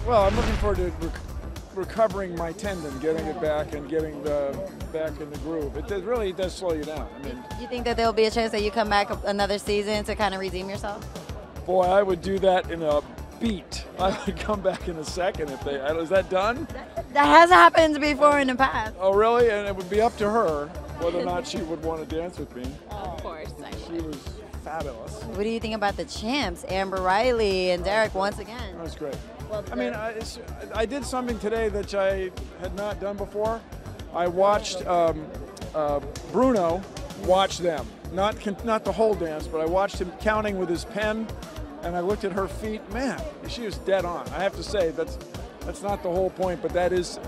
Well, I'm looking forward to recovering my tendon, getting it back and getting back in the groove. Really does slow you down. I mean, Do you think that there will be a chance that you come back another season to kind of redeem yourself? boy, I would do that in a beat. I would come back in a second if they. Is that done? That has happened before in the past. Oh, really? And it would be up to her whether or not she would want to dance with me. Of course, She was fabulous. What do you think about the champs, Amber Riley and Derek, once again? That was great. Well, I mean, I did something today that I had not done before. I watched Bruno watch them. Not the whole dance, but I watched him counting with his pen, and I looked at her feet. Man, she was dead on. I have to say, that's not the whole point, but that is.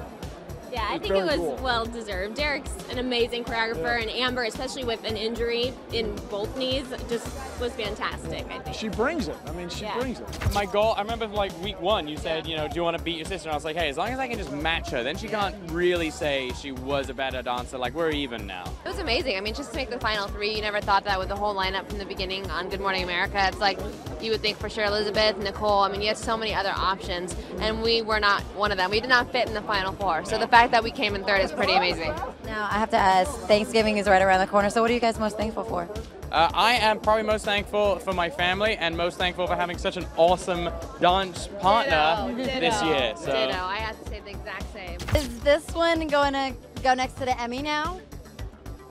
Yeah, I think it was well deserved. Derek's an amazing choreographer, and Amber, especially with an injury in both knees, just was fantastic, I think. She brings it. I mean, she brings it. My goal, I remember like week 1, you said, you know, do you want to beat your sister? And I was like, hey, as long as I can just match her, then she can't really say she was a better dancer. Like, we're even now. It was amazing. I mean, just to make the final 3, you never thought that with the whole lineup from the beginning on Good Morning America. It's like you would think for sure Elizabeth, Nicole. I mean, you had so many other options, and we were not one of them. We did not fit in the final 4. So the fact that we came in 3rd is pretty amazing. Now, I have to ask, Thanksgiving is right around the corner, so what are you guys most thankful for? I am probably most thankful for my family and most thankful for having such an awesome dance partner this year. So. Ditto. I have to say the exact same. Is this one going to go next to the Emmy now?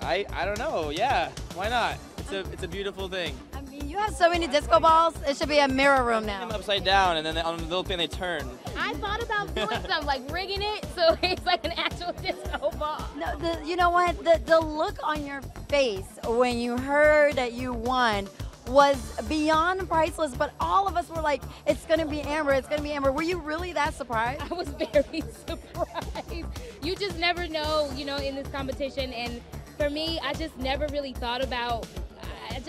I don't know. Yeah, why not? It's a beautiful thing. I mean, you have so many disco balls, it should be a mirror room now. Them upside down, and then on the little thing they turn. I thought about doing something like rigging it so it's like an actual disco ball. No, you know what? The look on your face when you heard that you won was beyond priceless, but all of us were like, it's going to be Amber, it's going to be Amber. Were you really that surprised? I was very surprised. You just never know, you know, in this competition. And for me, I just never really thought about,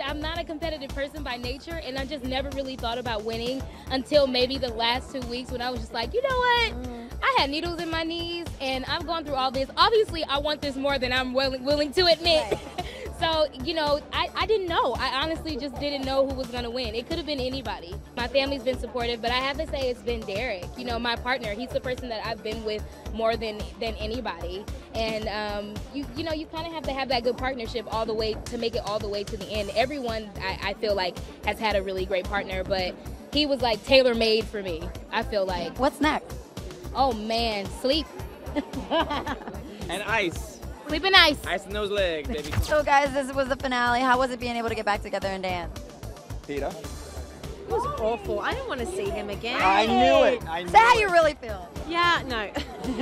I'm not a competitive person by nature, and I just never really thought about winning until maybe the last 2 weeks when I was just like, you know what? I had needles in my knees, and I've gone through all this. Obviously, I want this more than I'm willing to admit. Right. So, you know, I didn't know. I honestly just didn't know who was going to win. It could have been anybody. My family's been supportive, but I have to say it's been Derek. You know, my partner. He's the person that I've been with more than anybody. And, you know, you kind of have to have that good partnership all the way to make it all the way to the end. Everyone, I feel like, has had a really great partner, but he was, like, tailor-made for me, I feel like. What's next? Oh, man, sleep. And ice. Sleep and ice. Ice in those legs, baby. So, guys, this was the finale. How was it being able to get back together and dance? Peter? It was awful. I don't want to see him again. I knew it. Say how you really feel. Yeah, no.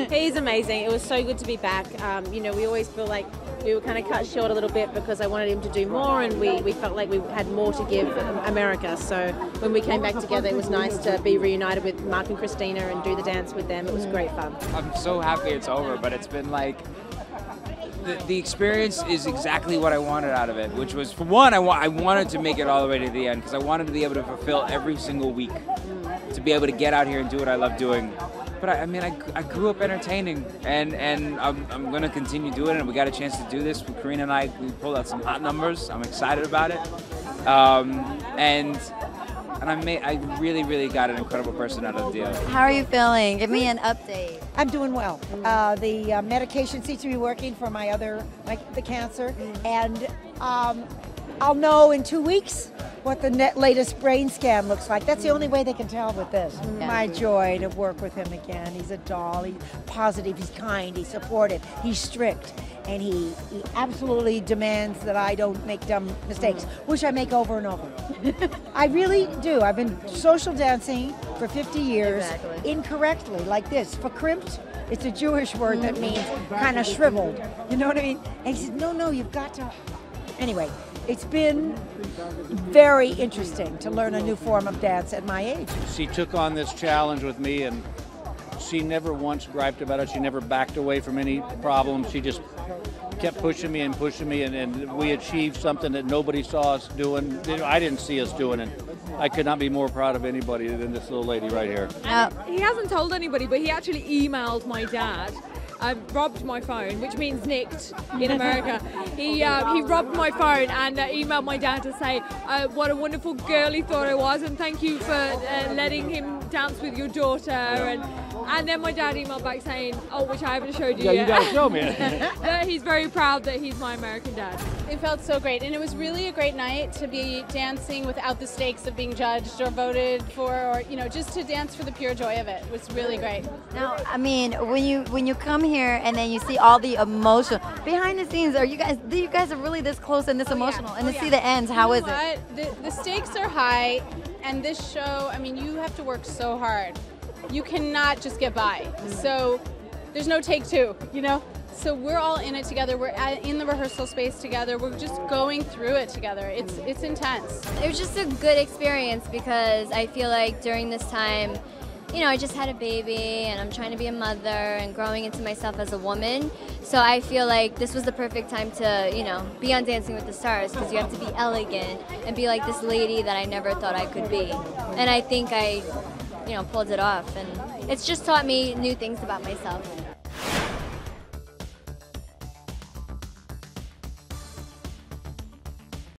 He's amazing. It was so good to be back. You know, we always feel like we were kind of cut short a little bit because I wanted him to do more, and we felt like we had more to give America. So when we came back together, it was nice to be reunited with Mark and Christina and do the dance with them. It was great fun. I'm so happy it's over, but it's been like, the experience is exactly what I wanted out of it, which was, for one, I wanted to make it all the way to the end because I wanted to be able to fulfill every single week, to be able to get out here and do what I love doing. But I mean, I grew up entertaining, and I'm going to continue doing it. We got a chance to do this with Karina and I. We pulled out some hot numbers. I'm excited about it. And I really, really got an incredible person out of the deal. How are you feeling? Give me an update. I'm doing well. The medication seems to be working for the cancer, and I'll know in 2 weeks what the latest brain scan looks like. That's the only way they can tell with this. Yeah. My joy to work with him again. He's a doll. He's positive. He's kind. He's supportive. He's strict. And he absolutely demands that I don't make dumb mistakes, which I make over and over. I really do. I've been social dancing for 50 years, incorrectly, like this. Verkrimpt, it's a Jewish word that means kind of shriveled. You know what I mean? And he said, no, you've got to. Anyway, it's been very interesting to learn a new form of dance at my age. She took on this challenge with me, and she never once griped about it. She never backed away from any problem. She just kept pushing me, and we achieved something that nobody saw us doing. I didn't see us doing it. I could not be more proud of anybody than this little lady right here. He hasn't told anybody, but he actually emailed my dad robbed my phone, which means nicked in America. He robbed my phone and emailed my dad to say what a wonderful girl he thought I was, and thank you for letting him dance with your daughter. And then my dad emailed back saying, oh, which I haven't showed you yet. Yeah, you gotta show me. That he's very proud that he's my American dad. It felt so great, and it was really a great night to be dancing without the stakes of being judged or voted for, or just to dance for the pure joy of it. It was really great. Now, I mean, when you come here and then you see all the emotion behind the scenes, you guys are really this close and this emotional, and to see the ends, how is it? The stakes are high, and this show, I mean, you have to work so hard. You cannot just get by. So there's no take two, So we're all in it together. We're in the rehearsal space together. We're just going through it together. It's intense. It was just a good experience because I feel like during this time, I just had a baby and I'm trying to be a mother and growing into myself as a woman. So I feel like this was the perfect time to, be on Dancing with the Stars because you have to be elegant and be like this lady that I never thought I could be. And I think I pulled it off, and it's just taught me new things about myself.